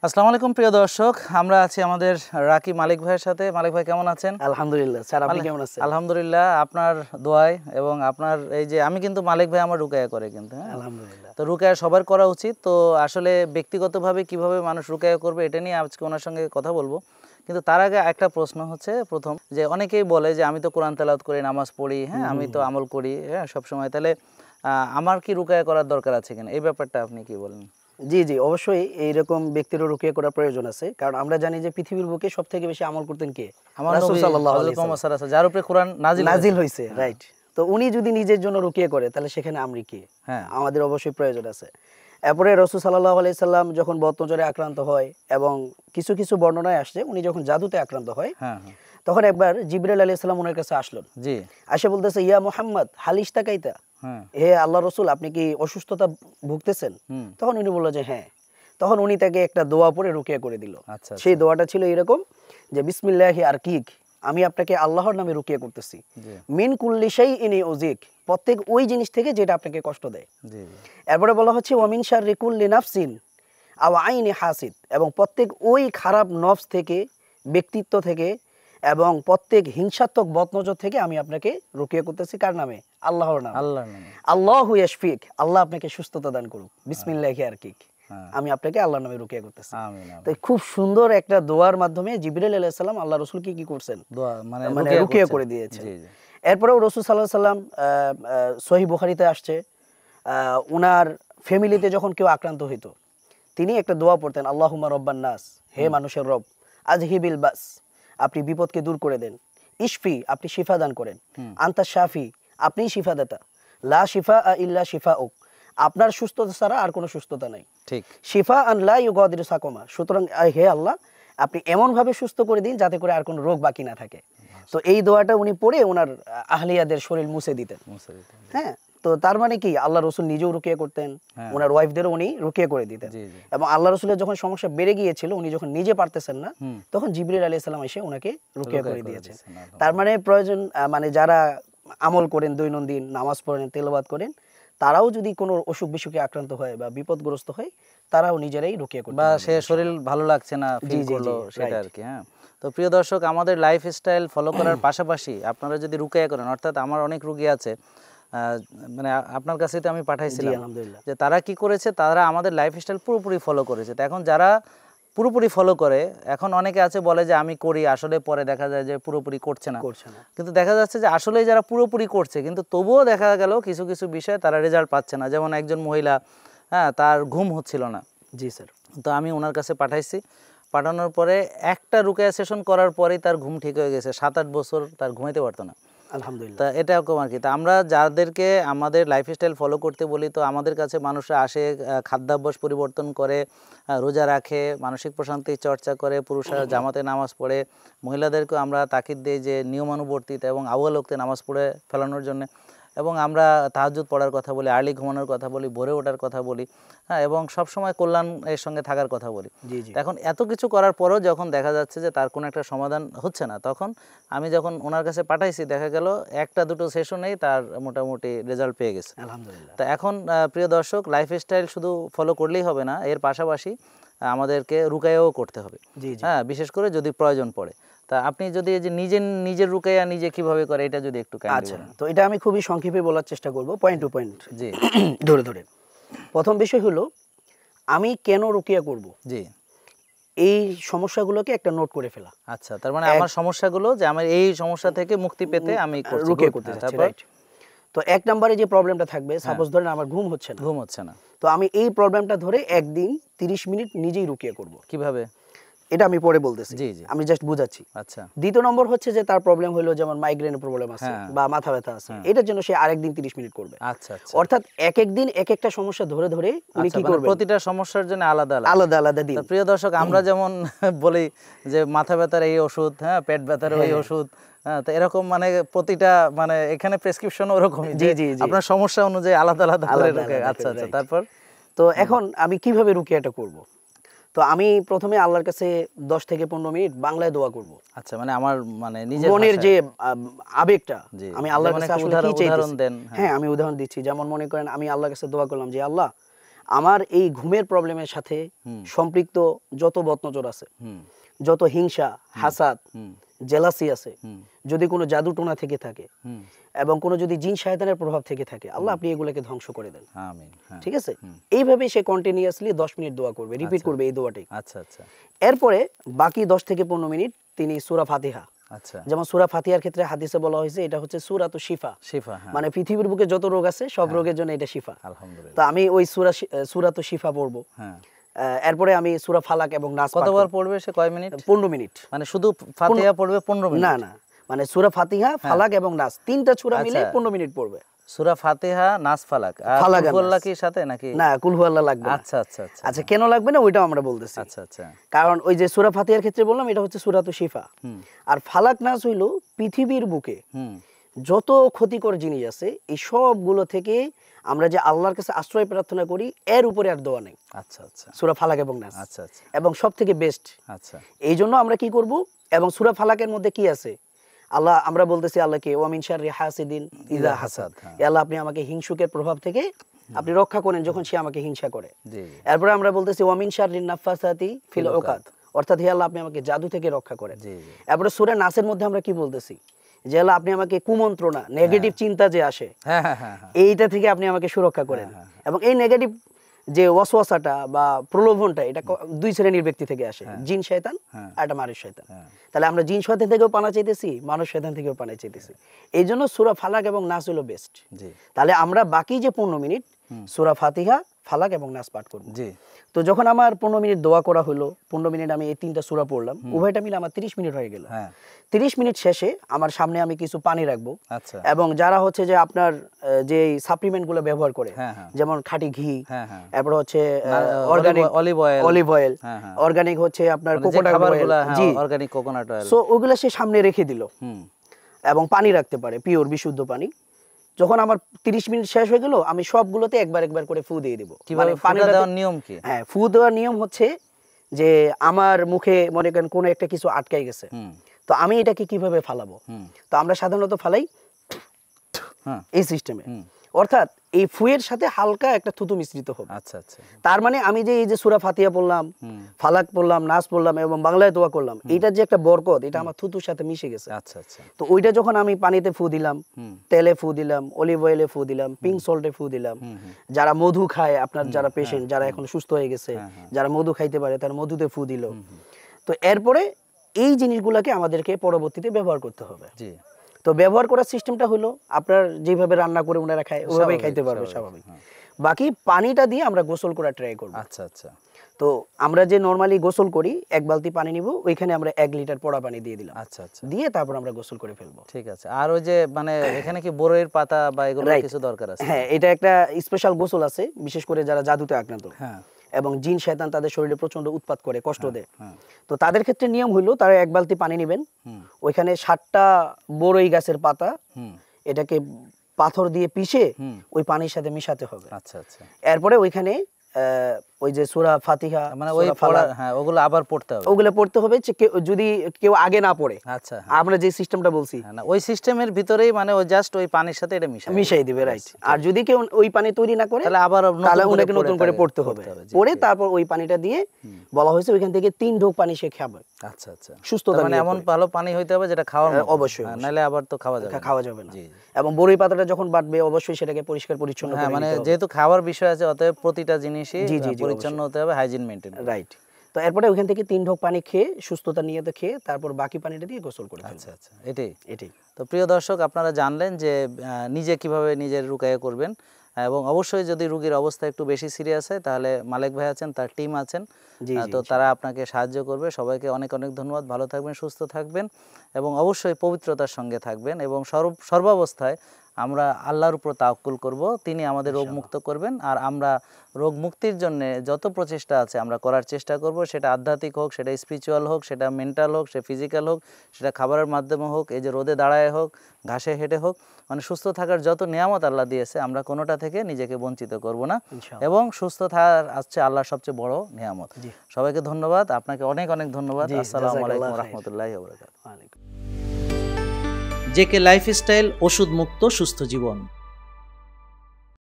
আসসালামু আলাইকুম প্রিয় দর্শক, আমরা আছি আমাদের রাকি মালিক ভাইয়ের সাথে। মালিক ভাই কেমন আছেন? আলহামদুলিল্লাহ স্যার, আপনি কেমন আছেন? আলহামদুলিল্লাহ, আপনার দোয়ায় এবং আপনার এই যে আমি কিন্তু মালিক ভাই আমার রুকায়া করে কিন্তু, হ্যাঁ, আলহামদুলিল্লাহ। তো রুকায়া সবার করা উচিত। তো আসলে ব্যক্তিগতভাবে কিভাবে মানুষ রুকায়া করবে এটা নিয়ে আজকে ওনার সঙ্গে কথা বলবো। কিন্তু তার আগে একটা প্রশ্ন হচ্ছে, প্রথম যে অনেকেই বলে যে আমি তো কোরআন তেলাওয়াত করি, নামাজ পড়ি, হ্যাঁ, আমি তো আমল করি, হ্যাঁ, সবসময়, তাহলে আমার কি রুকায়া করার দরকার আছে কিনা, এই ব্যাপারটা আপনি কি বলেন? জি জি, অবশ্যই এইরকম ব্যক্তিরও রুকিয়া করার প্রয়োজন আছে, কারণ আমরা জানি যে পৃথিবীর বুকে সব থেকে বেশি আমল করতেন কে? আমার রাসূল নবী সাল্লাল্লাহু হযরত আলাইহি মুহাম্মদ সাল্লাম, সাল্লাল্লাহু আলাইহি ওয়াসাল্লাম, যার উপরে কোরআন নাজিল হয়েছে, রাইট। তো উনি যদি নিজের জন্য রুকিয়া করে, তাহলে সেখানে আমরা কে? হ্যাঁ, আমাদের অবশ্যই প্রয়োজন আছে। এরপরে রাসূল সাল্লাল্লাহু আলাইহি সাল্লাম যখন বদনজরে আক্রান্ত হয়, এবং কিছু কিছু বর্ণনায় আসছে উনি যখন জাদুতে আক্রান্ত হয়, হ্যাঁ, হ্যাঁ, তখন একবার জিবরাইল আলাইহিস সালাম ওনার কাছে আসলেন। জি, এসে বলতেছে, ইয়া মুহাম্মদ হালিস তাকাইতা, হ্যাঁ, হে আল্লাহ রসুল, আপনি কি অসুস্থতা ভুগতেছেন? হুম, তখন উনি বলল যে হ্যাঁ। তখন উনি তাকে একটা দোয়া পড়ে রুকিয়া করে দিল। আচ্ছা, সেই দোয়াটা ছিল এরকম যে বিসমিল্লাহি আরকিক, আমি আপনাকে আল্লাহর নামে রুকিয়া করতেছি। জি, মিন কুল্লি শাইইন উযিক, প্রত্যেক ওই জিনিস থেকে যেটা আপনাকে কষ্ট দেয়। জি, জি, এরপরে বলা হচ্ছে ওয়ামিন শাররি কুল্লি নাফসিন আও আইনি হাসিদ, এবং প্রত্যেক ওই খারাপ নফস থেকে, ব্যক্তিত্ব থেকে, এবং প্রত্যেক হিংসাত্মক বদনজর থেকে আমি আপনাকে রুকিয়া করতেছি। কার নামে? আল্লাহর নামে। আল্লাহর নামে, আল্লাহু ইয়াশফিক, আল্লাহ আপনাকে সুস্থতা দান করুক। বিসমিল্লাহি আরকিক, হ্যাঁ, আমি আপনাকে আল্লাহর নামে রুকিয়া করতেছি। আমিন, তো আমিন। খুব সুন্দর একটা দোয়ার মাধ্যমে জিবরাইল আলাইহিস সালাম আল্লাহ রাসূলকে কি করছেন? দোয়া মানে মানে রুকিয়া রুকিয়া করছেন। করে দিয়েছেন। জি, জি, এরপরেও রাসূল সাল্লাল্লাহু আলাইহি সাল্লাম সহিহ বুখারীতে আসছে, উনার ফ্যামিলিতে যখন কেউ আক্রান্ত হইতো, তিনি একটা দোয়া পড়তেন, আল্লাহুম্মা রব্বান নাস, হে মানুষের রব, আজহিবিল বাস, আপনি বিপদকে দূর করে দেন। ইশফি, আপনি শিফা দান করেন। আনতা শাফি, আপনিই শিফাদাতা। লা শিফা ইল্লা শিফাউক, আপনার সুস্থতা ছাড়া আর কোনো সুস্থতা নাই। ঠিক, শিফা আন লা ইউগাদিরু সাকমা, সুতরাং হে আল্লাহ, আপনি এমনভাবে সুস্থ করে দিন যাতে করে আর কোনো রোগ বাকি না থাকে। তো এই দোয়াটা উনি পড়ে ওনার আহলিয়াদের শরীর মুছে দিতেন। মুছে দিতে হবে। হ্যাঁ, তো তার মানে কি, আল্লাহ রসুল নিজেও রুকিয়া করতেন, হ্যাঁ, ওনার ওয়াইফদেরও উনি রুকিয়া করে দিতেন। জি, জি, এবং আল্লাহ রসুলের যখন সমস্যা বেড়ে গিয়েছিল, উনি যখন নিজে পারতেছেন না, হুম, তখন জিবরিল আলাইহিস সালাম এসে ওনাকে রুকিয়া রুকিয়া করে করে দিয়েছেন। দিয়েছেন, তার আলহামদুলিল্লাহ। মানে প্রয়োজন, মানে যারা আমল করেন, দৈনন্দিন নামাজ পড়েন, তেলাওয়াত করেন, তারাও যদি কোনো অসুখ বিসুখে আক্রান্ত হয় বা বিপদগ্রস্ত হয়, তারাও নিজেরাই রুকিয়া করতে বা পারবেন সে শরীর ইনশাআল্লাহ। ভালো লাগছে না, জি ফিল জি করলো, জি, সেটা রাইট। আর কি। হ্যাঁ, তো প্রিয় দর্শক, আমাদের লাইফস্টাইল ফলো করার পাশাপাশি আপনারা যদি রুকিয়া করেন, অর্থাৎ আমার অনেক রুগী আছে, মানে আপনার কাছে তো আমি জি পাঠাইছিলাম, আলহামদুলিল্লাহ। যে তারা কি করেছে, তারা আমাদের লাইফস্টাইল পুরোপুরি ফলো করেছে। তো এখন যারা পুরোপুরি ফলো করে, এখন অনেকে আছে বলে যে আমি করি, আসলে পরে দেখা যায় যে পুরোপুরি করছে না। করছে না। কিন্তু দেখা যাচ্ছে যে আসলে যারা পুরোপুরি করছে, কিন্তু তবুও দেখা গেল কিছু কিছু বিষয়ে তারা রেজাল্ট পাচ্ছে না। যেমন একজন মহিলা, হ্যাঁ, তার ঘুম হচ্ছিল না, জি স্যার। তো আমি ওনার কাছে পাঠাইছি। পাঠানোর পরে একটা রুকিয়া সেশন করার পরেই তার ঘুম ঠিক হয়ে গেছে। 7-8 বছর তার ঘুমাইতে পারতো না। তা আলহামদুলিল্লাহ। এটা এরকম আর কি। তা আমরা যাদেরকে আমাদের লাইফস্টাইল ফলো করতে বলি, তো আমাদের কাছে মানুষরা আসে, খাদ্যাভ্যাস পরিবর্তন করে, রোজা রাখে, মানসিক প্রশান্তির চর্চা করে, পুরুষরা জামাতে নামাজ পড়ে, মহিলাদেরকেও আমরা তাকিদ দিই যে নিয়মানুবর্তিতা এবং আউয়াল ওয়াক্তে নামাজ পড়ে ফেলানোর জন্য। এবং আমরা তাহাজ্জুদ পড়ার কথা বলি, আর্লি ঘুমানোর কথা বলি, ভোরে ওঠার কথা বলি, হ্যাঁ, এবং সবসময় কল্যাণের সঙ্গে থাকার কথা বলি। জি জি। এখন এত কিছু করার পরেও যখন দেখা যাচ্ছে যে তার কোনো একটা সমাধান হচ্ছে না, তখন আমি যখন ওনার কাছে পাঠাইছি, দেখা গেল একটা দুটো সেশনেই তার মোটামুটি রেজাল্ট পেয়ে গেছে। আলহামদুলিল্লাহ। তা এখন প্রিয় দর্শক, লাইফস্টাইল শুধু ফলো করলেই হবে না, এর পাশাপাশি আমাদেরকে রুকায়াও করতে হবে। জি জি। হ্যাঁ, বিশেষ করে যদি প্রয়োজন পড়ে। তা আপনি যদি এই যে নিজের রুকায়া নিজে কিভাবে করে, এটা যদি একটু কাইন্ডলি আচ্ছা, বলেন। তো এটা আমি খুবই সংক্ষেপে বলার চেষ্টা করব, পয়েন্ট টু পয়েন্ট জি, ধরে ধরে। প্রথম বিষয় হলো, আমি কেন রুকিয়া করব, জি, এই সমস্যাগুলোকে একটা নোট করে ফেলা। আচ্ছা, তার মানে আমার সমস্যাগুলো, যে আমার এই সমস্যা থেকে মুক্তি পেতে আমি করছি, রুকিয়া গুড। করতে হ্যাঁ, যাচ্ছি, তারপর রাইট। তো এক নম্বরে যে প্রবলেমটা থাকবে, হ্যাঁ, সাপোজ ধরেন আমার ঘুম হচ্ছে না, ঘুম হচ্ছে না, তো আমি এই প্রবলেমটা ধরে একদিন 30 মিনিট নিজেই রুকিয়া করব। কিভাবে? এটা আমি পরে বলতেছি, জি, জি, আমি জাস্ট বুঝাচ্ছি। আচ্ছা, দ্বিতীয় নম্বর হচ্ছে যে তার প্রবলেম হলো, যেমন মাইগ্রেনের প্রবলেম আছে হ্যাঁ, বা মাথা ব্যথা আছে, হ্যাঁ, এটার জন্য সে আরেকদিন 30 মিনিট করবে। আচ্ছা, আচ্ছা, অর্থাৎ এক এক দিন এক একটা সমস্যা ধরে ধরে উনি আচ্ছা, কি মানে করবেন, প্রতিটা সমস্যার জন্য আলাদা আলাদা। আলাদা আলাদা দিন। তা প্রিয় দর্শক, আমরা যেমন বলি যে মাথা ব্যথার এই ওষুধ, হ্যাঁ, পেট ব্যথার ওই হ্যাঁ, ওষুধ, হ্যাঁ, তো এরকম মানে প্রতিটা, মানে এখানে প্রেসক্রিপশন ওরকমই, জি যে জি জি, আপনার সমস্যা অনুযায়ী আলাদা আলাদা করে আলাদা রুকে। আলাদা আচ্ছা, করে, আচ্ছা, রাইট। তারপর? তো এখন আমি কিভাবে রুকিয়াটা করব? তো আমি প্রথমে আল্লাহর কাছে 10 থেকে 15 মিনিট বাংলায় দোয়া করব। আচ্ছা, মানে আমার মানে নিজের মনের ভাষায়। যে আবেগটা, জি, আমি আল্লাহর যেমন কাছে একটা আসলে কি উদাহরণ চাইতেছি। দেন। হ্যাঁ, আমি উদাহরণ দিচ্ছি। যেমন মনে করেন, আমি আল্লাহর কাছে দোয়া করলাম যে আল্লাহ, আমার এই ঘুমের প্রবলেমের সাথে সম্পৃক্ত যত বদনজর আছে, যত হিংসা, হাসাদ, জেলাসি আছে, যদি কোনো জাদু টোনা থেকে থাকে এবং কোনো যদি জিন শয়তানের প্রভাব থেকে থাকে, আল্লাহ আপনি এগুলোকে ধ্বংস করে দেন, আমিন। ঠিক আছে, এইভাবে সে কন্টিনিউয়াসলি 10 মিনিট দোয়া করবে, রিপিট করবে এই দোয়াটাই। আচ্ছা আচ্ছা। এরপরে বাকি 10 থেকে 15 মিনিট তিনি সূরা ফাতিহা, আচ্ছা, যেমন সূরা ফাতিহার ক্ষেত্রে হাদিসে বলা হয়েছে এটা হচ্ছে সূরাতু শিফা, শিফা মানে পৃথিবীর বুকে যত রোগ আছে সব রোগের জন্য এটা শিফা, আলহামদুলিল্লাহ। তো আমি ওই সূরাতু শিফা পড়বো। হ্যাঁ, এরপরে আমি সূরা ফালাক এবং নাস কতবার পড়বে সে, কয় মিনিট? 15 মিনিট। মানে শুধু ফাতিহা পড়বে 15 মিনিট? না না, মানে সূরা ফাতিহা, ফালাক এবং নাস তিনটা সূরা মিলে 15 মিনিট পড়বে। সূরা ফাতিহা, নাস, ফালাক। আর কুল হুয়াল্লাহ কি সাথে নাকি? না, কুল হুয়াল্লাহ লাগবে। আচ্ছা আচ্ছা আচ্ছা। আচ্ছা, কেন লাগবে না ওইটাও আমরা বলতেছি। আচ্ছা আচ্ছা। কারণ ওই যে সূরা ফাতিহার ক্ষেত্রে বললাম এটা হচ্ছে সূরাতু শিফা, আর ফালাক নাস হইলো পৃথিবীর বুকে যত ক্ষতিকর জিনিস আছে এই সবগুলো থেকে আমরা যে আল্লাহর কাছে আশ্রয় প্রার্থনা করি, এর উপরে আর দোয়া নেই। আচ্ছা আচ্ছা। সূরা ফালাক এবং নাস, আচ্ছা আচ্ছা, এবং সবথেকে বেস্ট। আচ্ছা, এই জন্য আমরা কি করব, এবং সূরা ফালাকের মধ্যে কি আছে, আল্লাহ আমরা বলতেছি আল্লাহকে ওয়া মিন শাররি হাসিদিন ইযা হাসাদ, আল্লাহ আপনি আমাকে হিংসুকের প্রভাব থেকে আপনি রক্ষা করেন যখন সে আমাকে হিংসা করে। এরপরে আমরা বলতেছি ওয়া মিন শাররিন নাফাসাতি ফিল উকাদ, অর্থাৎ হে আল্লাহ আপনি আমাকে জাদু থেকে রক্ষা করেন। এরপরে সূরা নাসের মধ্যে আমরা কি বলতেছি, যে আল্লাহ আপনি আমাকে কুমন্ত্রণা, নেগেটিভ চিন্তা যে আসে এইটা থেকে আপনি আমাকে সুরক্ষা করেন। এবং এই নেগেটিভ যে ওয়াসওয়াসাটা বা প্রলোভনটা এটা দুই শ্রেণীর ব্যক্তি থেকে আসে, জিন শয়তান আর একটা মানুষ শয়তান। তাহলে আমরা জিন শয়তান থেকেও পানা চাইতেছি, মানুষ শয়তান থেকেও পানা চাইতেছি। এই জন্য সূরা ফালাক এবং নাস হলো বেস্ট। তাহলে আমরা বাকি যে 15 মিনিট সূরা ফাতিহা, ফালাক এবং নাস পাঠ করব। জি। তো যখন আমার 15 মিনিট দোয়া করা হলো, 15 মিনিট আমি এই তিনটা সূরা পড়লাম, উভয়টা মিলে আমার 30 মিনিট হয়ে গেল। 30 মিনিট শেষে আমার সামনে আমি কিছু পানি রাখবো। আচ্ছা। এবং যারা হচ্ছে যে আপনার যে সাপ্লিমেন্ট গুলো ব্যবহার করে, যেমন খাঁটি ঘি, এরপর হচ্ছে অর্গানিক অলিভ অয়েল, অর্গানিক হচ্ছে আপনার কোকোনাট অয়েল, জি অর্গানিক কোকোনাট অয়েল, সো ওগুলা সে সামনে রেখে দিল, এবং পানি রাখতে পারে, পিওর বিশুদ্ধ পানি। যখন আমার 30 মিনিট শেষ হয়ে গেল, আমি সবগুলোতে একবার একবার করে ফু দিয়ে দিব। মানে পানি দেওয়ার নিয়ম কি? হ্যাঁ, ফু দেওয়ার নিয়ম হচ্ছে যে আমার মুখে মনে করেন কোনো একটা কিছু আটকাই গেছে, তো আমি এটাকে কিভাবে ফালাবো, তো আমরা সাধারণত ফালাই এই সিস্টেমে, অর্থাৎ এই ফুয়ের সাথে হালকা একটা থুতু মিশ্রিত হবে। আচ্ছা আচ্ছা। তার মানে আমি যে এই যে সূরা ফাতিহা পড়লাম, ফালাক পড়লাম, নাস পড়লাম এবং বাংলায় দোয়া করলাম, এইটার যে একটা বরকত, এটা আমার থুতুর সাথে মিশে গেছে। আচ্ছা আচ্ছা। তো ওইটা যখন আমি পানিতে ফু দিলাম, তেলে ফু দিলাম, অলিভ অয়েলে ফু দিলাম, পিঙ্ক সল্টে ফু দিলাম, যারা মধু খায়, আপনার যারা পেশেন্ট, যারা এখন সুস্থ হয়ে গেছে, যারা মধু খাইতে পারে, তারা মধুতে ফু দিল। তো এরপরে এই জিনিসগুলোকে আমাদেরকে পরবর্তীতে ব্যবহার করতে হবে। জি। তো ব্যবহার করার সিস্টেমটা হলো আপনার যেভাবে রান্না করে ওনারা খায় ওইভাবেই খাইতে পারবে, স্বাভাবিক। বাকি পানিটা দিয়ে আমরা গোসল করা ট্রাই করব। আচ্ছা আচ্ছা। তো আমরা যে নরমালি গোসল করি, 1 বালতি পানি নিব, ওইখানে আমরা 1 লিটার পোড়া পানি দিয়ে দিলাম। আচ্ছা আচ্ছা। দিয়ে তারপর আমরা গোসল করে ফেলবো। ঠিক আছে। আর ওই যে মানে এখানে কি বড়ইয়ের পাতা বা এগুলো কিছু দরকার আছে? হ্যাঁ, এটা একটা স্পেশাল গোসল আছে, বিশেষ করে যারা জাদুতে আক্রান্ত, হ্যাঁ, এবং জিন শয়তান তাদের শরীরে প্রচন্ড উৎপাত করে, কষ্ট দেয়। তো তাদের ক্ষেত্রে নিয়ম হইলো তারা 1 বালতি পানি নেবেন, ওইখানে 60টা বড়ই গাছের পাতা, এটাকে পাথর দিয়ে পিষে ওই পানির সাথে মিশাতে হবে। আচ্ছা আচ্ছা। এরপরে ওইখানে ওই যে সূরা ফাতিহা, মানে ওই ওগুলো আবার পড়তে হবে, ওগুলো পড়তে হবে যদি কেউ আগে না পড়ে। আচ্ছা, আমরা যে সিস্টেমটা বলছি ওই সিস্টেমের ভিতরেই, মানে ওই জাস্ট ওই পানির সাথে এটা মিশাই দিবে, রাইট। আর যদি কেউ ওই পানি তৈরি না করে, তাহলে আবার নতুন করে পড়তে হবে। পড়ে তারপর ওই পানিটা দিয়ে বলা হয়েছে ওইখান থেকে 3 ঢোক পানি সে খাবে। আচ্ছা আচ্ছা। সুস্থতা, মানে এমন ভালো পানি হইতে হবে যেটা খাওয়ার মতো, অবশ্যই, নালে আবার তো খাওয়া যাবে না। এবং বড়ই পাতাটা যখন বাটবে অবশ্যই সেটাকে পরিষ্কার পরিচ্ছন্ন করে, মানে যেহেতু খাওয়ার বিষয় আছে, অতএব প্রতিটা জিনিসই পরিচ্ছন্ন হতে হবে, হাইজিন মেইনটেইন, রাইট। তো এরপরে ওখান থেকে 3 ঢোক পানি খেয়ে, সুস্থতা নিয়ে তো খেয়ে, তারপর বাকি পানিটা দিয়ে গোসল করে। আচ্ছা আচ্ছা, এটাই। তো প্রিয় দর্শক, আপনারা জানলেন যে নিজে কিভাবে নিজের রুকায়া করবেন, এবং অবশ্যই যদি রোগীর অবস্থা একটু বেশি সিরিয়াস হয় তাহলে মালেক ভাই আছেন, তার টিম আছেন, তো তারা আপনাকে সাহায্য করবে। সবাইকে অনেক অনেক ধন্যবাদ। ভালো থাকবেন, সুস্থ থাকবেন, এবং অবশ্যই পবিত্রতার সঙ্গে থাকবেন, এবং সর্বাবস্থায় আমরা আল্লাহর উপর তাওয়াক্কুল করব, তিনি আমাদের রোগ মুক্ত করবেন। আর আমরা রোগ মুক্তির জন্য যত প্রচেষ্টা আছে আমরা করার চেষ্টা করব, সেটা আধ্যাত্মিক হোক, সেটা স্পিরিচুয়াল হোক, সেটা মেন্টাল হোক, সেটা ফিজিক্যাল হোক, সেটা খাবারের মাধ্যমে হোক, এই যে রোদে দাঁড়ায় হোক, ঘাসে হেঁটে হোক, মানে সুস্থ থাকার যত নিয়ামত আল্লাহ দিয়েছে আমরা কোনোটা থেকে নিজেকে বঞ্চিত করব না, এবং সুস্থ থাকার হচ্ছে আল্লাহর সবচেয়ে বড় নিয়ামত। সবাইকে ধন্যবাদ, আপনাকে অনেক অনেক ধন্যবাদ। আসসালামু আলাইকুম ওয়া রাহমাতুল্লাহি ওয়া বারাকাতুহু। জেকে লাইফস্টাইল, ওষুধ মুক্ত সুস্থ জীবন।